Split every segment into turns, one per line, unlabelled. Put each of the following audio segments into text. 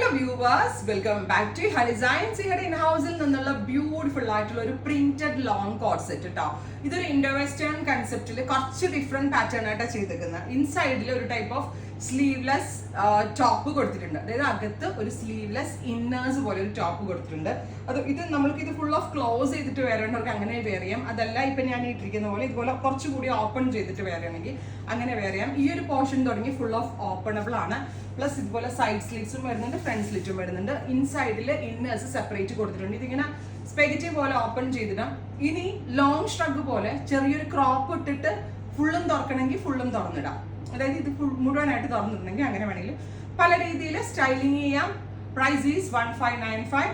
Hello viewers, welcome back to Designs. Here in house നിന്നുള്ള beautiful ആയിട്ടുള്ള ഒരു printed long coat set ട്ടോ. ഇതൊരു ഇൻഡോ വെസ്റ്റേൺ കൺസെപ്റ്റിൽ കുറച്ച് ഡിഫറെന്റ് പാറ്റേൺ ആയിട്ടാണ് ചെയ്തേക്കുന്നത്. ഇൻസൈഡിൽ ഒരു ടൈപ്പ് ഓഫ് സ്ലീവ്ലെസ് ടോപ്പ് കൊടുത്തിട്ടുണ്ട്. അതായത് അകത്ത് ഒരു സ്ലീവ്ലെസ് ഇന്നേഴ്സ് പോലെ ഒരു ടോപ്പ് കൊടുത്തിട്ടുണ്ട്. ഇത് നമ്മൾക്ക് ഇത് ഫുൾ ഓഫ് ക്ലോസ് ചെയ്തിട്ട് വേറെയുള്ളവർക്ക് അങ്ങനെ വെയർ ചെയ്യാം. അതല്ല ഇപ്പൊ ഞാൻ ഇട്ടിരിക്കുന്ന പോലെ ഇതുപോലെ കുറച്ചുകൂടി ഓപ്പൺ ചെയ്തിട്ട് വെയർ ചെയ്യണമെങ്കിൽ അങ്ങനെ വെയർ ചെയ്യാം. ഈ ഒരു പോർഷൻ തുടങ്ങി ഫുൾ ഓഫ് ഓപ്പണബിൾ ആണ്. പ്ലസ് ഇതുപോലെ സൈഡ് സ്ലിറ്റ്സും വരുന്നുണ്ട്, ഫ്രണ്ട് സ്ലിറ്റും വരുന്നുണ്ട്. ഇൻസൈഡിൽ ഇന്നേഴ്സ് സെപ്പറേറ്റ് കൊടുത്തിട്ടുണ്ട്. ഇതിങ്ങനെ സ്പെഗറ്റി പോലെ ഓപ്പൺ ചെയ്തിടാം. ഇനി ലോങ് ഷ്രഗ് പോലെ ചെറിയൊരു ക്രോപ്പ് ഇട്ടിട്ട് ഫുള്ളും തുറക്കണമെങ്കിൽ ഫുള്ളും തുറന്നിടാം. അതായത് ഇത് മുഴുവനായിട്ട് തുറന്നിട്ടുണ്ടെങ്കിൽ അങ്ങനെ വേണമെങ്കിൽ പല രീതിയിൽ സ്റ്റൈലിംഗ് ചെയ്യാം. Price is 1595.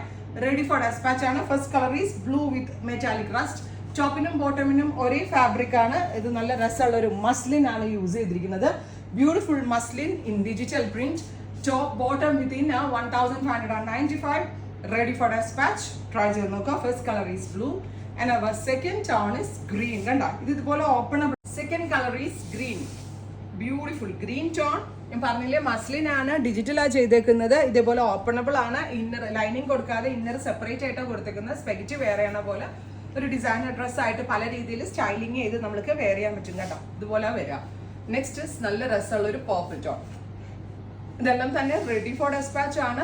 Ready for dispatch ആണ്. First colour is blue with metallic rust. ടോപ്പിനും ബോട്ടമിനും ഒരേ ഫാബ്രിക് ആണ്. ഇത് നല്ല രസമുള്ള ഒരു മസ്ലിൻ ആണ് യൂസ് ചെയ്തിരിക്കുന്നത്. Beautiful muslin in digital print. Top bottom within 1595. Ready for dispatch. Try to look. First color is blue and our second tone is green. Kanda idu pole openable. Second color is green. Beautiful green tone. ഞാൻ പറഞ്ഞില്ലേ muslin ആണ്, digital ആ ചെയ്തേക്കുന്നത്. ഇതേപോലെ openable ആണ്. Inner lining കൊടുക്കാതെ inner separate ആയിട്ടാണ് കൊടുത്തേക്കുന്നത്. സ്പെഗറ്റി വെയർ ചെയ്യണ പോലെ ഒരു ഡിസൈനർ ഡ്രസ് ആയിട്ട് പല രീതിയിൽ സ്റ്റൈലിംഗ് ചെയ്ത് നമ്മൾക്ക് വെയർ ചെയ്യാൻ പറ്റും കേട്ടോ. ഇതുപോലെ വരാം. നെക്സ്റ്റ് നല്ല രസമുള്ള ഒരു പോപ്പിൾ ടോൺ. ഇതെല്ലാം തന്നെ റെഡി ഫോർ ഡെസ്പാച്ച് ആണ്.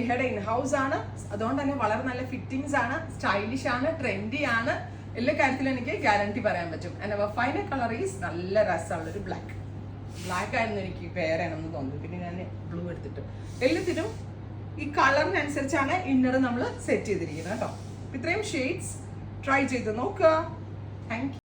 ഇഹയുടെ ഇൻ ഹൗസ് ആണ്. അതുകൊണ്ട് തന്നെ വളരെ നല്ല ഫിറ്റിംഗ്സ് ആണ്, സ്റ്റൈലിഷ് ആണ്, ട്രെൻഡി ആണ്. എല്ലാ കാര്യത്തിലും എനിക്ക് ഗ്യാരണ്ടി പറയാൻ പറ്റും. ആൻഡ് അവർ ഫൈനൽ കളർ ഈസ് നല്ല രസമുള്ള ഒരു ബ്ലാക്ക്. ബ്ലാക്ക് ആയിരുന്നു എനിക്ക് വെയർ ചെയ്യണമെന്ന് തോന്നുന്നു. പിന്നെ ഞാൻ ബ്ലൂ എടുത്തിട്ട് എല്ലാത്തിനും ഈ കളറിനനുസരിച്ചാണ് ഇന്നർ നമ്മൾ സെറ്റ് ചെയ്തിരിക്കുന്നത് കേട്ടോ. ഇത്രയും ഷെയ്ഡ്സ് ട്രൈ ചെയ്ത് നോക്കുക. Thank you.